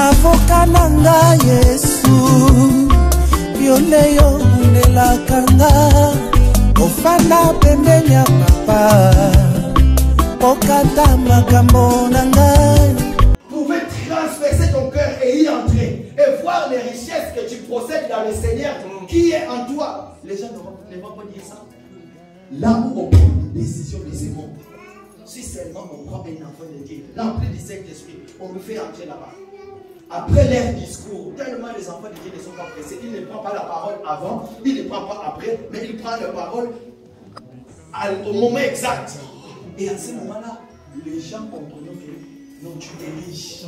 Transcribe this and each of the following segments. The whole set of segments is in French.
avocat nanga Yesu yoleyo nelakanga ofanda pembeni ya papa okata makambo nanga. Pouvez transverser ton cœur et y entrer et voir les richesses que tu possèdes dans le Seigneur qui est en toi. Les gens ne vont pas dire ça. Là où on prend des décisions de ce monde, si seulement on prend un enfant de Dieu, rempli du Saint-Esprit, on le fait entrer là-bas. Après leur discours, tellement les enfants de Dieu ne sont pas pressés, ils ne prennent pas la parole avant, ils ne prennent pas après, mais ils prennent la parole au moment exact. Et à ce moment-là, les gens comprennent que non, tu es riche.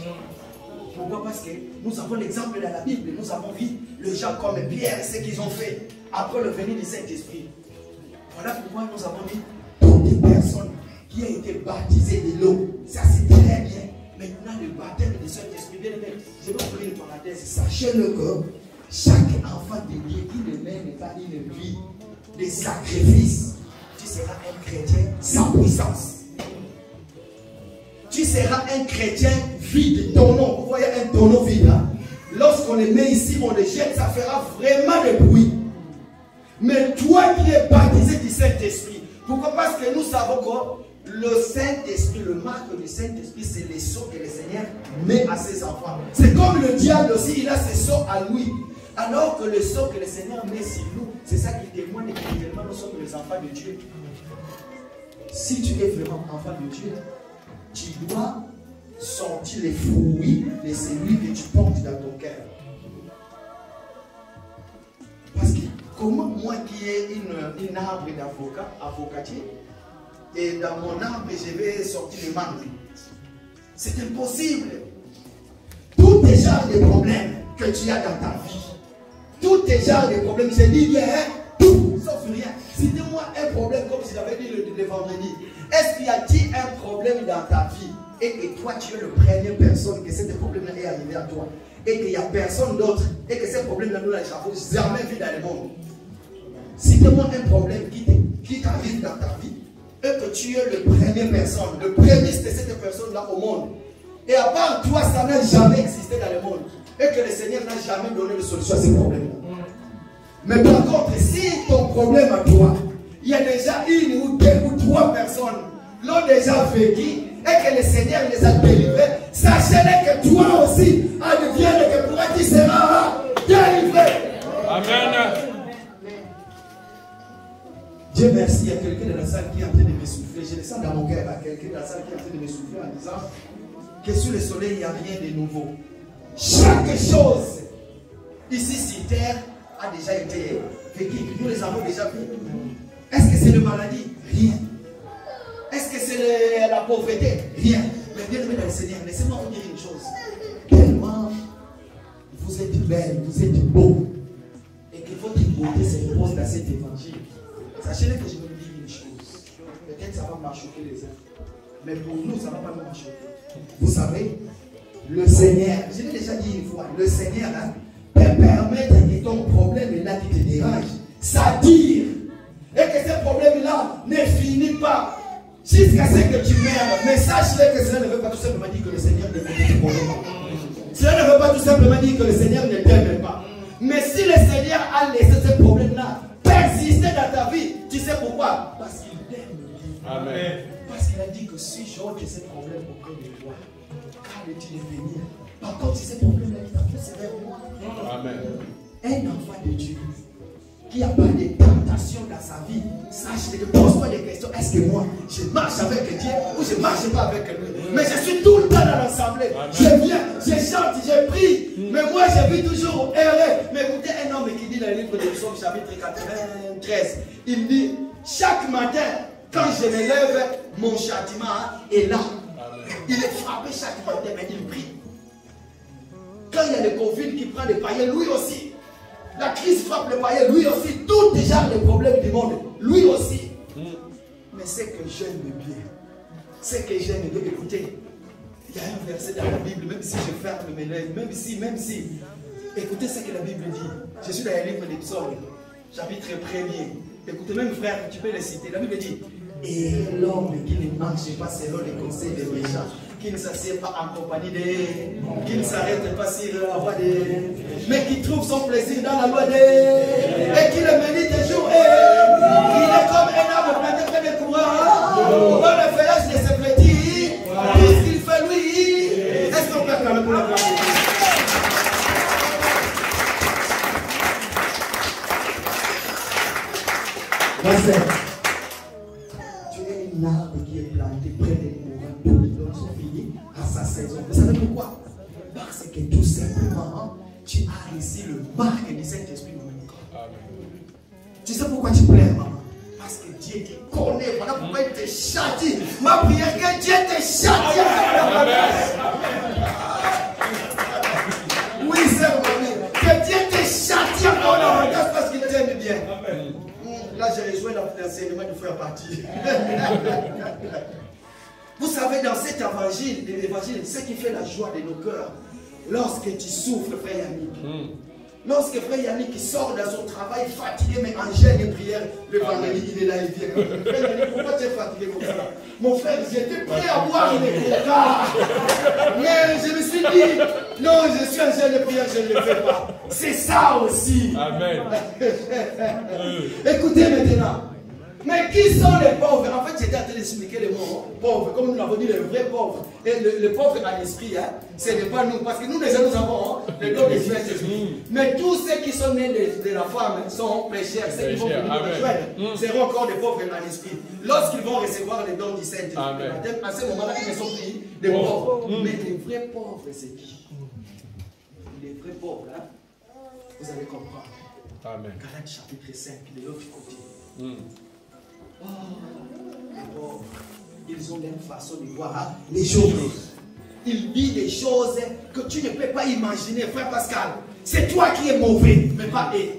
Pourquoi? Parce que nous avons l'exemple dans la Bible, nous avons vu les gens comme Pierre, ce qu'ils ont fait après le venir du Saint-Esprit. Voilà pourquoi nous avons dit toutes les personnes qui ont été baptisées de l'eau, ça c'est très bien. Maintenant, le baptême du Saint-Esprit, bien aimé, je vais ouvrir une parenthèse. Sachez-le que chaque enfant de Dieu qui ne mène pas une vie de sacrifice, tu seras un chrétien sans puissance. Tu seras un chrétien vide, tonneau. Vous voyez un tonneau vide là? Lorsqu'on le met ici, on le jette, ça fera vraiment de bruit. Mais toi qui es baptisé du Saint-Esprit, pourquoi? Parce que nous savons que le Saint-Esprit, le marque du Saint-Esprit, c'est les sceaux que le Seigneur met à ses enfants. C'est comme le diable aussi, il a ses sceaux à lui. Alors que le sceau que le Seigneur met sur nous, c'est ça qui témoigne que réellement nous sommes les enfants de Dieu. Si tu es vraiment enfant de Dieu, tu dois sentir les fruits de celui que tu portes dans ton cœur. Parce que comment moi qui ai une arbre d'avocat, avocatier, et dans mon arbre je vais sortir les mangues? C'est impossible. Tous les genres de problèmes que tu as dans ta vie, tous les genres de problèmes, je dis bien, tout, sauf rien. Citez-moi un problème comme je l'avais dit le vendredi. Est-ce qu'il y a-t-il un problème dans ta vie et que toi tu es le première personne que ce problème-là est arrivé à toi et qu'il n'y a personne d'autre et que ce problème-là nous n'avons jamais vu dans le monde? Citez-moi un problème qui t'arrive dans ta vie et que tu es le première personne, le premier de cette personne-là au monde. Et à part toi, ça n'a jamais existé dans le monde et que le Seigneur n'a jamais donné de solution à ce problème-là. Mais par contre, si ton problème à toi, il y a déjà une ou deux ou trois personnes l'ont déjà vécu et que le Seigneur les a délivrés, sachez-le que toi aussi, advienne que pour être tu seras délivré. Amen. Dieu merci, il y a quelqu'un dans la salle qui est en train de me souffler. Je le sens dans mon cœur, il y a quelqu'un dans la salle qui est en train de me souffler en disant que sous le soleil, il n'y a rien de nouveau. Chaque chose ici sur terre a déjà été vécu. Nous les avons déjà vus. Est-ce que c'est la maladie? Rien. Est-ce que c'est la pauvreté? Rien. Mais bien aimé dans le Seigneur, laissez-moi vous dire une chose. Tellement vous êtes belle, vous êtes beau, et que votre beauté se repose dans cet évangile. Sachez-le que je vais vous dire une chose. Peut-être ça va m'achoquer les uns. Mais pour nous, ça ne va pas nous choquer. Vous savez, le Seigneur, je l'ai déjà dit une fois, le Seigneur hein, peut permettre que ton problème est là qui te dérange, c'est-à-dire, et que ce problème-là ne finit pas jusqu'à ce que tu meurs. Mais sache-le que cela ne veut pas tout simplement dire que le Seigneur ne connaît pas ton problème. Cela ne veut pas tout simplement dire que le Seigneur ne t'aime pas. Mais si le Seigneur a laissé ce problème-là persister dans ta vie, tu sais pourquoi? Parce qu'il t'aime. Amen. Parce qu'il a dit que si j'ôte ce problème auprès de toi, quand es-tu de venir? Par contre, si ce problème-là est en fait, c'est vers moi. Amen. Un enfant de Dieu qui n'a pas de tentation dans sa vie, sache que pose-toi des questions. Est-ce que moi, je marche avec Dieu ou je ne marche pas avec lui? Mais je suis tout le temps dans l'assemblée. Je viens, je chante, je prie. Mais moi, je vis toujours heureux. Mais écoutez, un homme qui dit dans le livre de Psaume, chapitre 93, il dit, chaque matin, quand je me lève, mon châtiment est là. Il est frappé chaque matin, mais il prie. Quand il y a le Covid qui prend les païens, lui aussi. La crise frappe les païens, lui aussi. Tous les genres de problèmes du monde, lui aussi. Mais c'est que j'aime bien. C'est que j'aime bien. Écoutez, il y a un verset dans la Bible, même si je ferme mes lèvres, même si. Écoutez ce que la Bible dit. Je suis dans le livre des Psaumes, chapitre 1er. Écoutez, même frère, tu peux le citer. La Bible dit, et l'homme qui ne marche pas selon les conseils des méchants, qui ne s'assied pas en compagnie des, qui ne s'arrête pas sur la voie des, mais qui trouve son plaisir dans la loi des, et qui le médite jour et il est comme un arbre planté près des courants, dans le feuillage de ses petits, tout ce qu'il fait lui. Est-ce qu'on peut acclamer pour la gloire? Tu es un arbre qui est planté près des courants d'eau, donc sont finis à sa saison. Vous savez pourquoi? Parce que tout simplement, tu as ici le marque du Saint-Esprit dans le corps. Tu sais pourquoi tu pleures, maman? Parce que Dieu te connaît. Voilà pourquoi il te châtie. Ma prière, que Dieu te châtie. Oui, c'est vrai. Que Dieu te châtie encore davantage parce qu'il t'aime bien. Là, j'ai rejoint l'enseignement du frère parti. Vous savez, dans cet évangile, ce qui fait la joie de nos cœurs, lorsque tu souffres, frère Yannick, lorsque frère Yannick sort de son travail fatigué, mais en jeûne et prière, le vendredi, il est là, il vient. Frère Yannick, pourquoi tu es fatigué comme ça? Mon frère, j'étais prêt à boire les coca. Mais je me suis dit, non, je suis en jeûne et prière, je ne le fais pas. C'est ça aussi. Amen. Écoutez maintenant. Mais qui sont les pauvres? En fait, j'étais en train d'expliquer les mots pauvres, comme nous l'avons dit, les vrais pauvres. Et le pauvre à l'esprit, hein, ce n'est pas nous, parce que nous déjà nous avons le don des Saint-Esprit. Mais tous ceux qui sont nés de la femme sont pécheurs. Ceux qui vont venir nous rejoindre seront encore des pauvres à l'esprit. Lorsqu'ils vont recevoir les dons du Saint-Esprit, à ce moment-là, ils ne sont plus des pauvres. Mais les vrais pauvres, c'est qui? Les vrais pauvres, hein? Vous allez comprendre. Amen. Galates chapitre 5, de l'autre côté. Oh, les pauvres, ils ont une façon de voir les choses. Ils disent des choses que tu ne peux pas imaginer, frère Pascal. C'est toi qui es mauvais, mais pas eux.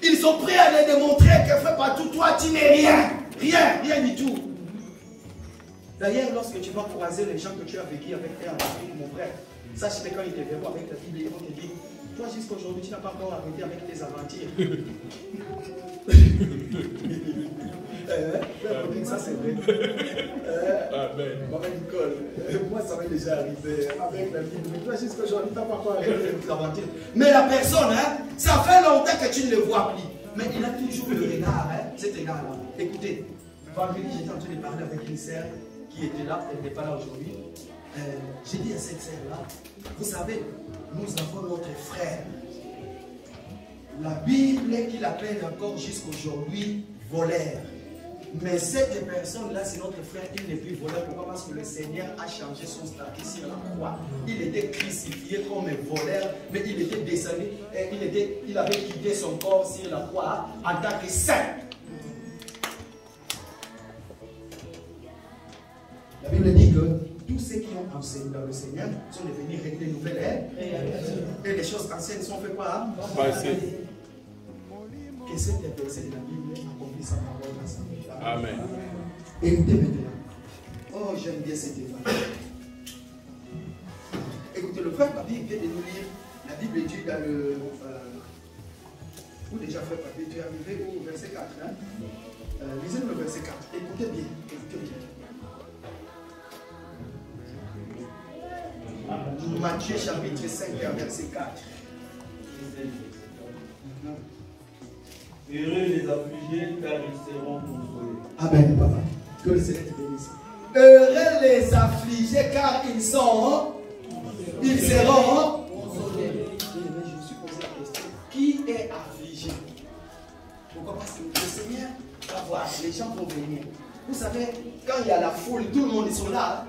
Ils sont prêts à les démontrer que frère Patou, toi tu n'es rien. Rien du tout. D'ailleurs, lorsque tu vas croiser les gens que tu as vécu avec eux en Afrique, mon frère, sache que quand ils te verront avec la Bible, ils vont te dire, toi jusqu'aujourd'hui tu n'as pas encore arrêté avec tes aventures. Ça c'est vrai. Maman Nicole, moi ça m'est déjà arrivé avec la Bible. Mais toi jusqu'aujourd'hui tu n'as pas encore arrêté avec tes aventures. Mais la personne, hein, ça fait longtemps que tu ne le vois plus. Mais il a toujours le regard, hein, cet regard-là. Écoutez, vendredi j'étais en train de parler avec une sœur qui était là, elle n'est pas là aujourd'hui. J'ai dit à cette sœur-là, vous savez, nous avons notre frère. La Bible qu'il appelle encore jusqu'aujourd'hui voleur. Mais cette personne-là, c'est notre frère, il n'est plus voleur. Pourquoi? Parce que le Seigneur a changé son statut sur la croix. Il était crucifié comme un voleur, mais il était descendu, il avait quitté son corps sur la croix en tant que saint. La Bible dit que tous ceux qui ont enseigné dans le Seigneur sont devenus régler de nouvelles ères. Et les choses anciennes sont faites quoi? Que cette verset de la Bible accomplit sa parole dans sa vie. Amen. Écoutez maintenant. Oh, j'aime bien cet évangile. Écoutez, le frère Papi vient de nous lire la Bible dit dans le. Où déjà, frère Papi, tu es arrivé au verset 4. Hein? Lisez le verset 4. Écoutez bien. Matthieu chapitre 5, verset 4. Heureux les affligés, car ils seront consolés. Amen, papa. Que le Seigneur te bénisse. Heureux les affligés, car ils seront consolés. Je me suis posé la question, qui est affligé? Pourquoi? Parce que le Seigneur va voir, les gens vont venir. Vous savez, quand il y a la foule, tout le monde est sur là.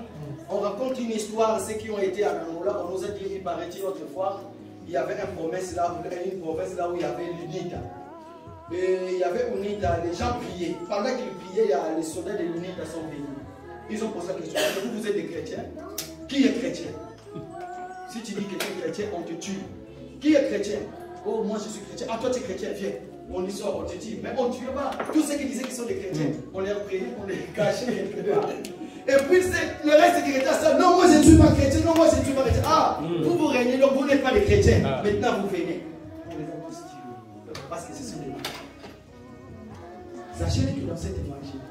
On raconte une histoire, ceux qui ont été à Angola, on nous a dit, il paraît-il autrefois, il y avait une province là où il y avait l'UNITA. Et il y avait UNITA, les gens priaient. Pendant qu'ils priaient, les soldats de l'UNITA sont venus. Ils ont posé la question, vous êtes des chrétiens? Qui est chrétien? Si tu dis que tu es chrétien, on te tue. Qui est chrétien? Oh, moi je suis chrétien. Ah, toi tu es chrétien, viens. On y sort, on te tue. Mais on ne tue pas. Tous ceux qui disaient qu'ils sont des chrétiens, on les reprenait, on les cachait quelque part. Et puis le reste des chrétiens, ça, non, moi je ne suis pas chrétien, non, moi je ne suis pas chrétien. Ah, vous régnez, donc vous n'êtes pas des chrétiens. Maintenant vous venez. On les a tous tués. Parce que ce sont des malades. Sachez que dans cet évangile,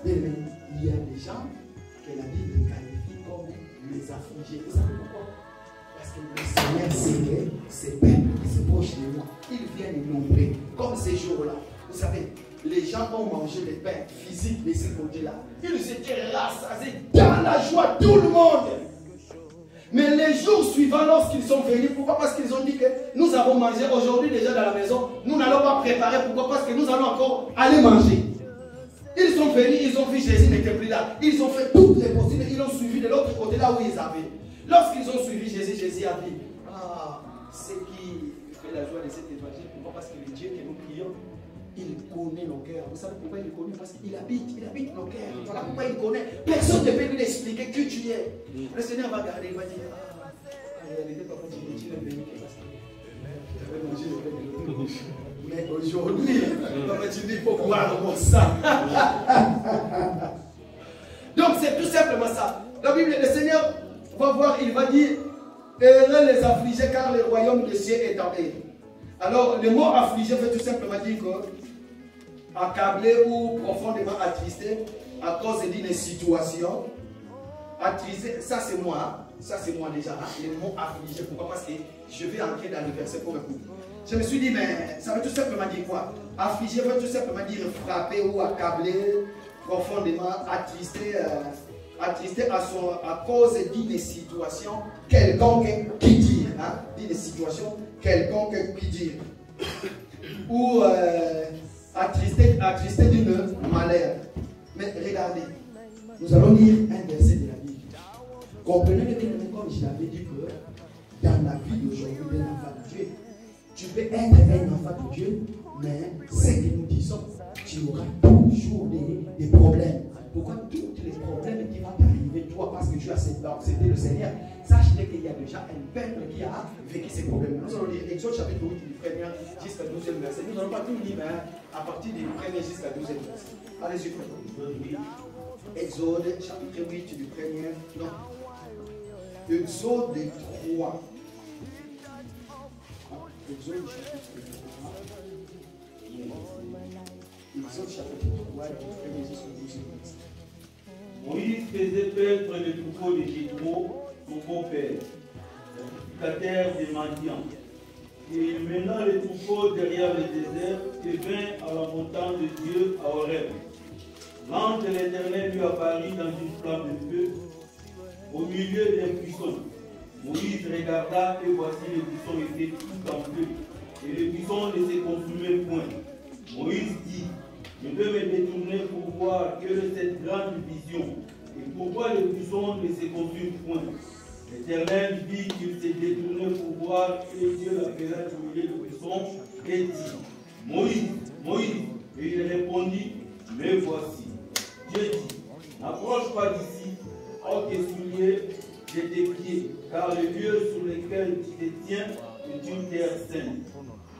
il y a des gens que la Bible qualifie comme les affligés. Vous savez pourquoi? Parce que le Seigneur sait que ces peuples qui se proches de moi, ils viennent inonder. Comme ces jours-là. Vous savez, les gens ont mangé les pains physiques de ce côté-là. Ils étaient rassasiés dans la joie, tout le monde. Mais les jours suivants, lorsqu'ils sont venus, pourquoi? Parce qu'ils ont dit que nous avons mangé aujourd'hui déjà dans la maison. Nous n'allons pas préparer. Pourquoi? Parce que nous allons encore aller manger. Ils sont venus, ils ont vu Jésus n'était plus là. Ils ont fait toutes les possibles. Ils l'ont suivi de l'autre côté, là où ils avaient. Lorsqu'ils ont suivi Jésus, Jésus a dit, ah, ce qui fait la joie de cet évangile, pourquoi? Parce que le Dieu que nous prions, il connaît nos cœurs. Vous savez pourquoi il le connaît? Parce qu'il habite nos cœurs. Voilà pourquoi il connaît. Personne ne peut lui expliquer qui tu es. Le Seigneur va regarder, il va dire, ah, en réalité, papa, tu n'es venu que parce que je vais manger le pain de l'eau. Mais aujourd'hui, papa, tu dis, il faut boire mon sang. Donc, c'est tout simplement ça. La Bible, le Seigneur va voir, il va dire, heureux les affligés, car le royaume des cieux est en eux. Alors, le mot affligé veut tout simplement dire que accablé ou profondément attristé à cause d'une situation. Attristé, ça c'est moi déjà, hein, le mot affligé. Pourquoi? Parce que je vais entrer dans le verset pour écouter. Je me suis dit, mais ça veut tout simplement dire quoi? Affligé veut tout simplement dire frappé ou accablé, profondément attristé, attristé à cause d'une situation quelconque qui dire, hein, d'une situation quelconque qui dire, ou attristé d'une malheur. Mais regardez, nous allons lire un verset de la Bible. Comprenez le bien, comme je l'avais dit, que dans la vie d'aujourd'hui d'un enfant de Dieu, tu peux être un enfant de Dieu, mais ce que nous disons, tu auras toujours des problèmes. Pourquoi? Tous les problèmes qui vont t'arriver, toi, parce que tu as accepté le Seigneur, sache qu'il y a déjà un peuple qui a vécu ces problèmes. Nous allons lire Exode chapitre 8, du 1er jusqu'à 12e verset. Nous n'allons pas tout lire, mais à partir du 1er jusqu'à 12e verset. Allez-y, Exode chapitre 8, du 1er. Non. Exode 3. Exode chapitre 3. Exode chapitre 3, du 1er jusqu'à 12e verset. Moïse faisait paître le troupeau de Jéthro, son beau-père, sacrificateur des Madian. Et il mena le troupeau derrière le désert et vint à la montagne de Dieu à Horeb. L'ange de l'Éternel lui apparut dans une flamme de feu au milieu d'un buisson. Moïse regarda et voici le buisson était tout en feu et le buisson ne se consumait point. Moïse dit, je vais me détourner pour voir quelle est cette grande vision et pourquoi le buisson ne se consume point. L'Éternel dit qu'il s'est détourné pour voir et Dieu l'appela du milieu du buisson et dit, Moïse, Moïse. Et il répondit, me voici. Dieu dit, n'approche pas d'ici, ôte tes souliers de tes pieds, car le lieu sur lequel tu te tiens est une terre sainte.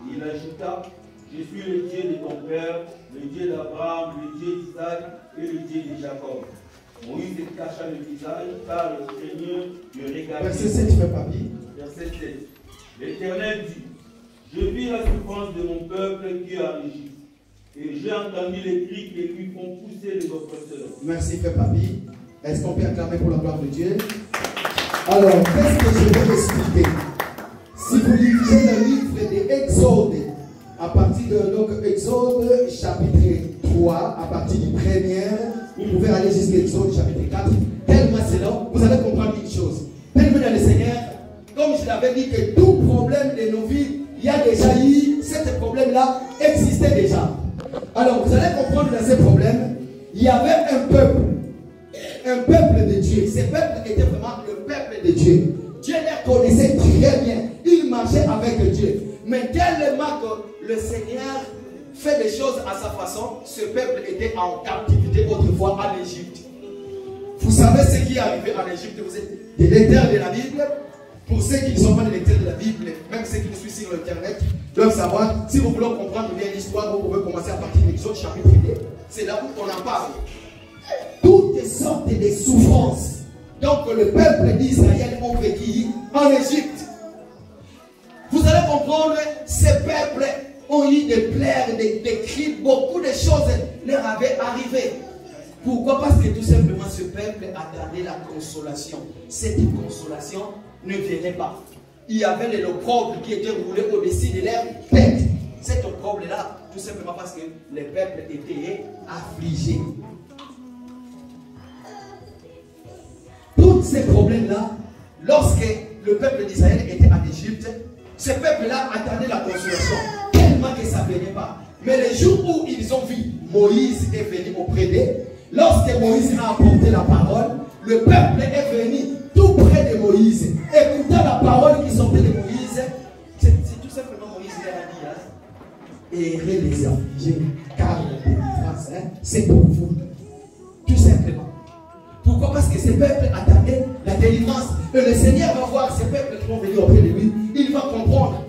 Et il ajouta, je suis le Dieu de ton père, le Dieu d'Abraham, le Dieu d'Isaac et le Dieu de Jacob. Moïse cacha le visage, car le Seigneur le regardait. Verset 7, fais papier. Verset 7. L'Éternel dit, je vis la souffrance de mon peuple qui est en Égypte, et j'ai entendu les cris qui lui font pousser les oppresseurs. Merci, fais papier. Est-ce qu'on peut acclamer pour la gloire de Dieu? Alors, qu'est-ce que je vais expliquer? Si vous lisez le livre de Exode, à partir de donc, Exode chapitre 3, à partir du 1er, vous pouvez aller jusqu'à Exode chapitre 4. Tellement c'est long, vous allez comprendre une chose. Tellement dans le Seigneur, comme je l'avais dit, que tout problème de nos vies, il y a déjà eu, ce problème-là existait déjà. Alors vous allez comprendre dans ces problèmes, il y avait un peuple de Dieu. Ce peuple était vraiment le peuple de Dieu. Dieu les connaissait très bien. Il marchait avec Dieu. Mais tellement que le Seigneur fait des choses à sa façon, ce peuple était en captivité autrefois en Égypte. Vous savez ce qui est arrivé en Égypte? Vous êtes des lecteurs de la Bible. Pour ceux qui ne sont pas des lecteurs de la Bible, même ceux qui nous suivent sur Internet, doivent savoir, si vous voulez comprendre bien l'histoire, vous pouvez commencer à partir de l'Exode chapitre 2. C'est là où on en parle. Toutes sortes de souffrances. Donc le peuple d'Israël ont vécu en Égypte. Vous allez comprendre, ces peuples ont eu des plaies, des cris, beaucoup de choses leur avaient arrivé. Pourquoi? Parce que tout simplement ce peuple attendait la consolation. Cette consolation ne venait pas. Il y avait l'opprobre qui était roulé au-dessus de leur tête. Cet opprobre-là, tout simplement parce que les peuples étaient affligés. Tous ces problèmes-là, lorsque le peuple d'Israël était en Égypte, ce peuple-là attendait la consolation, tellement que ça ne venait pas. Mais les jours où ils ont vu Moïse est venu auprès d'eux, lorsque Moïse a apporté la parole, le peuple est venu tout près de Moïse, écoutant la parole qui sortait de Moïse. C'est tout simplement Moïse qui a dit, hein, errez les affligés, car la délivrance, hein, c'est pour vous. Tout simplement. Pourquoi? Parce que ces peuples attendaient la délivrance. Et le Seigneur va voir ces peuples qui vont venir auprès de lui. Il va comprendre.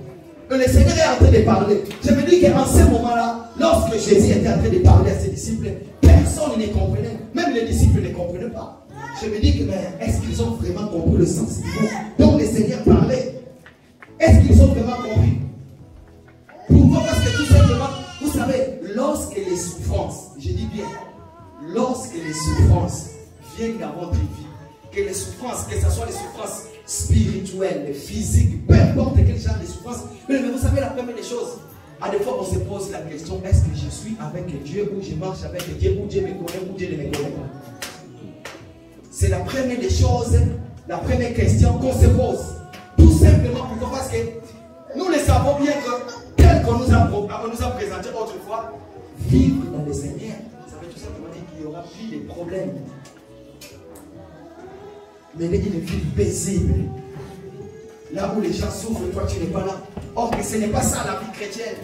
Et le Seigneur est en train de parler. Je me dis qu'en ce moment-là, lorsque Jésus était en train de parler à ses disciples, personne ne comprenait. Même les disciples ne comprenaient pas. Je me dis que est-ce qu'ils ont vraiment compris le sens du mot dont le Seigneur parlait? Est-ce qu'ils ont vraiment compris? Pourquoi? Parce que tout simplement, vous savez, lorsque les souffrances, je dis bien, lorsque les souffrances viennent dans votre vie, que les souffrances, que ce soit les souffrances spirituelles, physiques, peu importe quel genre de souffrance, mais vous savez la première des choses, à des fois on se pose la question, est-ce que je suis avec Dieu ou je marche avec Dieu ou Dieu me connaît ou Dieu ne me connaît pas? C'est la première des choses, la première question qu'on se pose. Tout simplement pourquoi? Parce que nous le savons bien que tel qu'on nous a présenté autrefois, vivre dans le Seigneur, ça veut tout simplement dire qu'il n'y aura plus de problèmes. Mener une vie paisible. Là où les gens souffrent, toi tu n'es pas là. Or que ce n'est pas ça la vie chrétienne.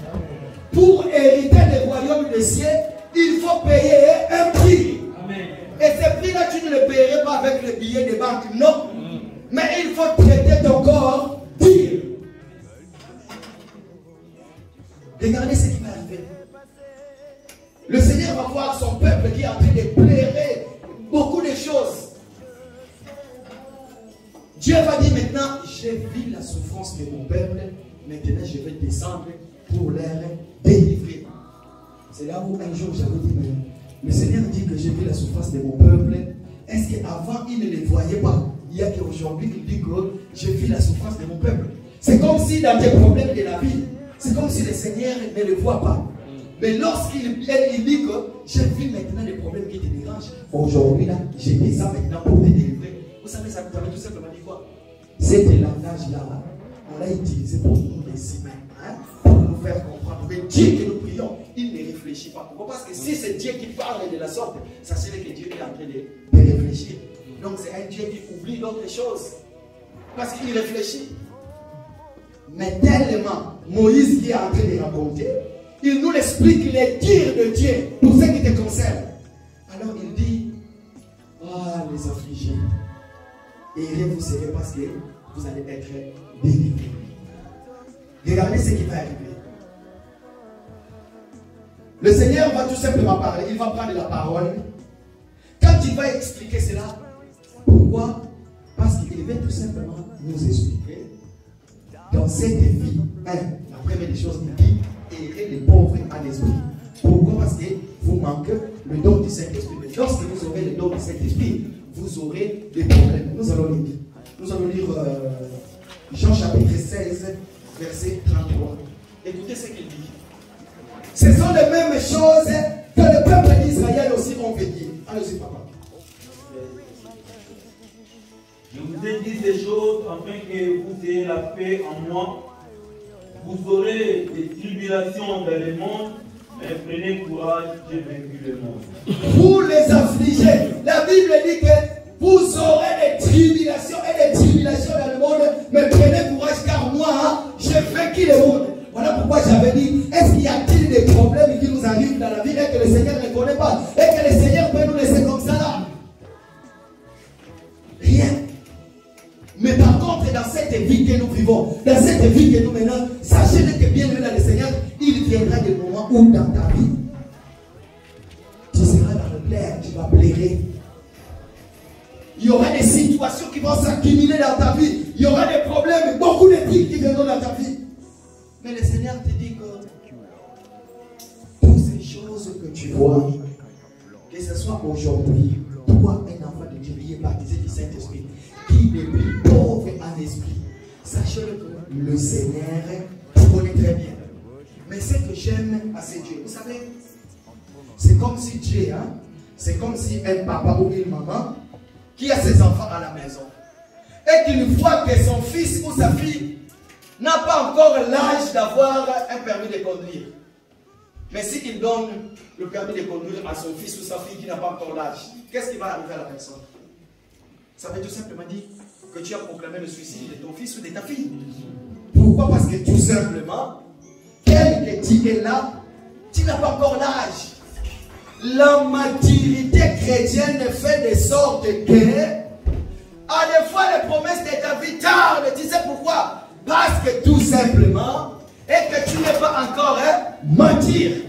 Pour hériter le royaume des cieux, il faut payer un prix. Amen. Et ce prix-là, tu ne le payerais pas avec le billet de banque, non. Mais il faut traiter ton corps pur. Regardez ce qui va arriver. Le Seigneur va voir son peuple qui est en train de pleurer beaucoup de choses. Dieu va dire maintenant, j'ai vu la souffrance de mon peuple, maintenant je vais descendre pour les délivrer. C'est là où un jour j'avais dit, mais le Seigneur dit que j'ai vu la souffrance de mon peuple. Est-ce qu'avant il ne les voyait pas? Il y a qu'aujourd'hui il dit que j'ai vu la souffrance de mon peuple. C'est comme si dans tes problèmes de la vie, c'est comme si le Seigneur ne le voit pas. Mais lorsqu'il dit que j'ai vu maintenant les problèmes qui te dérangent, aujourd'hui là, j'ai descends maintenant pour te délivrer. Vous savez, ça veut tout simplement dire quoi? Cet langage-là, on l'a utilisé pour nous les humains, hein, pour nous faire comprendre. Mais Dieu que nous prions, il ne réfléchit pas. Pourquoi? Parce que si c'est Dieu qui parle de la sorte, sachez que Dieu est en train de réfléchir. Donc c'est un Dieu qui oublie d'autres choses. Parce qu'il réfléchit. Mais tellement, Moïse qui est en train de raconter, il nous explique les dires de Dieu pour ce qui te concerne. Alors il dit, ah les affligés, et vous serez parce que vous allez être délivrés. Regardez ce qui va arriver. Le Seigneur va tout simplement parler. Il va prendre la parole. Quand il va expliquer cela, pourquoi? Parce qu'il veut tout simplement nous expliquer dans cette vie. La première des choses, il dit, errez les pauvres à l'esprit. Pourquoi? Parce que vous manquez le don du Saint-Esprit. Mais lorsque vous aurez le don du Saint-Esprit, vous aurez des problèmes. Nous allons lire Jean chapitre 16, verset 33. Écoutez ce qu'il dit. Ce sont les mêmes choses que le peuple d'Israël aussi ont vécues. Allez-y, papa. Je vous ai dit ces choses afin que vous ayez la paix en moi. Vous aurez des tribulations dans le monde, mais prenez courage, j'ai vaincu le monde. Vous les affligés, la Bible dit que vous aurez des tribulations et des tribulations dans le monde, mais prenez courage car moi, j'ai vaincu le monde. Voilà pourquoi j'avais dit, est-ce qu'il y a-t-il des problèmes qui nous arrivent dans la vie et que le Seigneur ne connaît pas et que le Seigneur peut nous laisser comme ça là? Rien. Mais par contre, dans cette vie que nous vivons, dans cette vie que nous menons, sachez que bien aimé dans le Seigneur, il viendra des moments où dans ta vie, tu seras dans le plaire, tu vas plairer. Il y aura des situations qui vont s'accumuler dans ta vie. Il y aura des problèmes, beaucoup de trucs qui viendront dans ta vie. Mais le Seigneur te dit que toutes ces choses que tu vois, que ce soit aujourd'hui, toi, un enfant de Dieu qui est baptisé du Saint-Esprit, qui n'est plus pauvre en esprit, sachez que le Seigneur vous connaît très bien. Mais ce que j'aime à ces dieux, vous savez, c'est comme si Dieu, hein, c'est comme si un papa ou une maman qui a ses enfants à la maison et qu'il voit que son fils ou sa fille n'a pas encore l'âge d'avoir un permis de conduire. Mais s'il donne le permis de conduire à son fils ou sa fille qui n'a pas encore l'âge, qu'est-ce qui va arriver à la personne? Ça veut tout simplement dire que tu as proclamé le suicide de ton fils ou de ta fille. Pourquoi? Parce que tout simplement, tel que tu es là, tu n'as pas encore l'âge. La maturité chrétienne fait de sorte que, à des fois, les promesses de ta vie tardent. Tu sais pourquoi? Parce que tout simplement, et que tu n'es pas encore mature.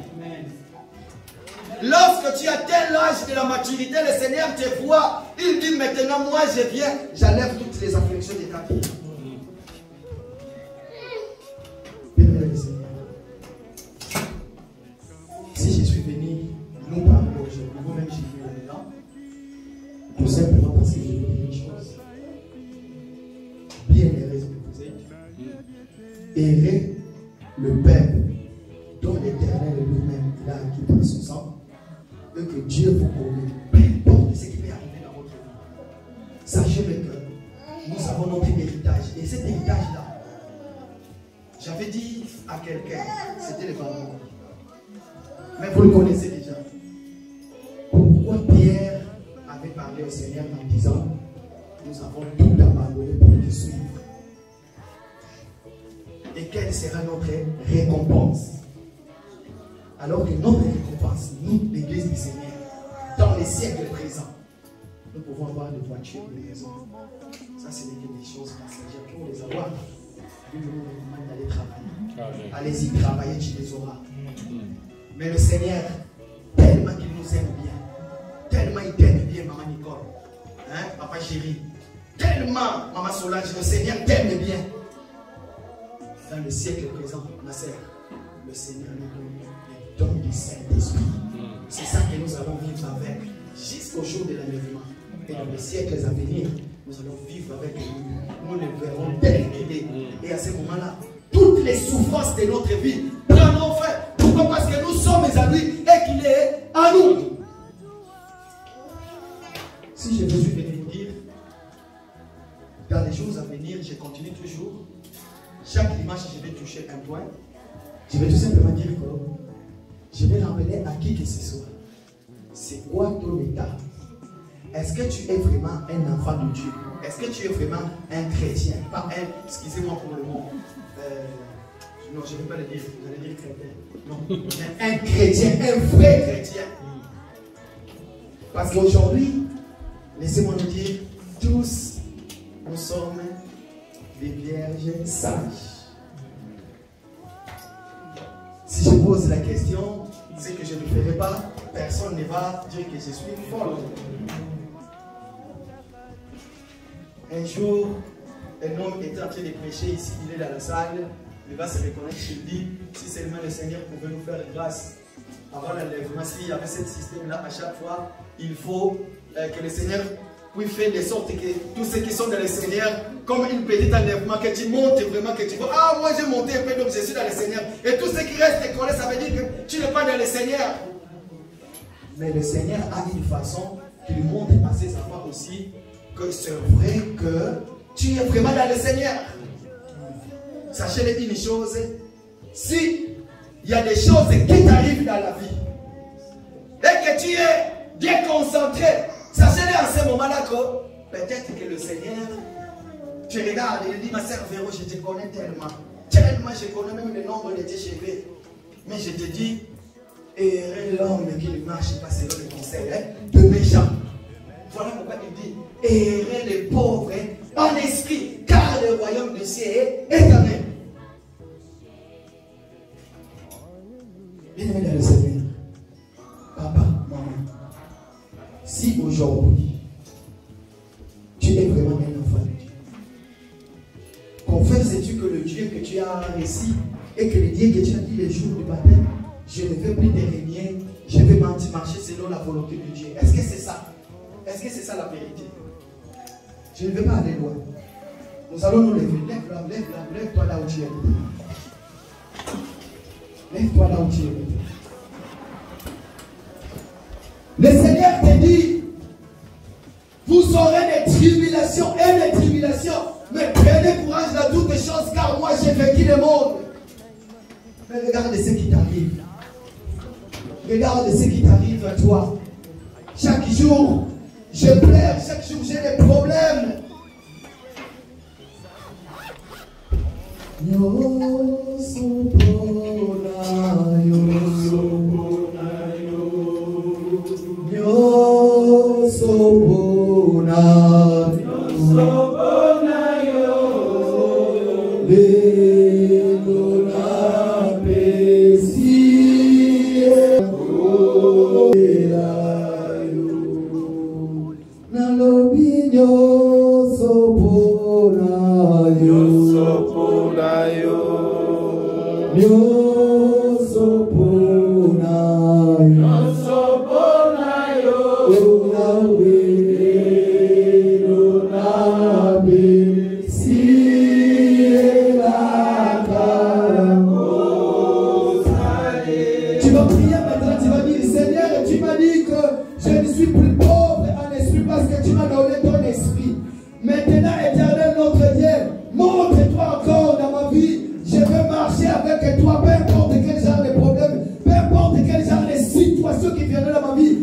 Lorsque tu atteins l'âge de la maturité, le Seigneur te voit. Il dit maintenant, moi je viens, j'enlève toutes les afflictions de ta vie. Bien-aimé le Seigneur, si je suis venu nous parler aujourd'hui, vous-même j'ai vu là-dedans, tout simplement parce que je veux dire une chose. Bien les raisons que vous êtes, errez le peuple dont l'Éternel lui-même il a acquis par son sang, et que Dieu vous connaît, peu importe ce qui peut arriver dans votre vie. Sachez que nous avons notre héritage, et cet héritage-là, j'avais dit à quelqu'un, c'était le vendredi, mais vous le connaissez déjà. Pourquoi Pierre avait parlé au Seigneur en disant, nous avons tout abandonné pour te suivre. Et quelle sera notre récompense? Alors que notre récompense, nous, l'Église du Seigneur, dans les siècles présents, nous pouvons avoir des voitures, des maisons. Ça, ce n'est que des choses passagères. Pour les avoir, Dieu nous recommande d'aller travailler. Allez-y, travailler, tu les auras. Mais le Seigneur, tellement qu'il nous aime bien, tellement il t'aime bien, maman Nicole, hein, papa chéri, tellement, maman Solange, le Seigneur t'aime bien. Dans le siècle présent, ma sœur, le Seigneur nous donne le don du Saint-Esprit. C'est ça que nous allons vivre avec jusqu'au jour de l'enlèvement. Et dans les siècles à venir, nous allons vivre avec lui. Nous le verrons tel qu'il est. Et à ce moment-là, toutes les souffrances de notre vie prendront fin. Pourquoi? Parce que nous sommes à lui et qu'il est à nous. Si je veux venir dire, dans les jours à venir, je continue toujours. Chaque dimanche, je vais toucher un point. Je vais tout simplement dire que je vais rappeler à qui que ce soit. C'est quoi ton état? Est-ce que tu es vraiment un enfant de Dieu? Est-ce que tu es vraiment un chrétien? Pas un, excusez-moi pour le mot. Non, je ne vais pas le dire, vous allez dire chrétien. Non, un chrétien, un vrai chrétien. Parce qu'aujourd'hui, laissez-moi nous dire, tous nous sommes des vierges sages. Si je pose la question, c'est que je ne le ferai pas, personne ne va dire que je suis folle. Un jour, un homme était en train de prêcher ici, il est dans la salle, il va se reconnaître, il dit, si seulement le Seigneur pouvait nous faire grâce avant l'enlèvement, s'il y avait ce système-là, à chaque fois, il faut que le Seigneur puisse faire de sorte que tous ceux qui sont dans le Seigneur, comme une petite enlèvement, que tu montes vraiment, que tu vois, ah, moi j'ai monté un peu, donc je suis dans le Seigneur. Et tous ceux qui restent collés, ça veut dire que tu n'es pas dans le Seigneur. Mais le Seigneur a une façon qu'il montre à ses enfants aussi que c'est vrai que tu es vraiment dans le Seigneur. Sachez une chose, si il y a des choses qui t'arrivent dans la vie et que tu es déconcentré, sachez en ce moment-là que peut-être que le Seigneur, tu regardes et il dit, ma sœur Véro, je te connais tellement, je connais même le nombre de tes cheveux, mais je te dis, errez l'homme qui ne marche pas selon les conseils de méchants. Voilà pourquoi il dit, errez les pauvres en esprit, car le royaume du ciel est éternel. Bien-aimé dans le Seigneur, papa, maman, si aujourd'hui tu es vraiment un enfant de Dieu, confesses-tu que le Dieu que tu as reçu et que le Dieu que tu as dit le jour du baptême, je ne veux plus te régner Je vais marcher selon la volonté de Dieu. Est-ce que c'est ça? Est-ce que c'est ça la vérité? Je ne vais pas aller loin. Nous allons nous lever. Lève-toi là où tu es. Lève-toi là où tu es. Le Seigneur te dit, vous aurez des tribulations et des tribulations, mais prenez courage dans toutes les choses, car moi j'ai vaincu le monde. Mais regarde ce qui t'arrive. Regarde ce qui t'arrive à toi. Chaque jour, je pleure, chaque jour j'ai des problèmes. Qui viendrait dans ma vie,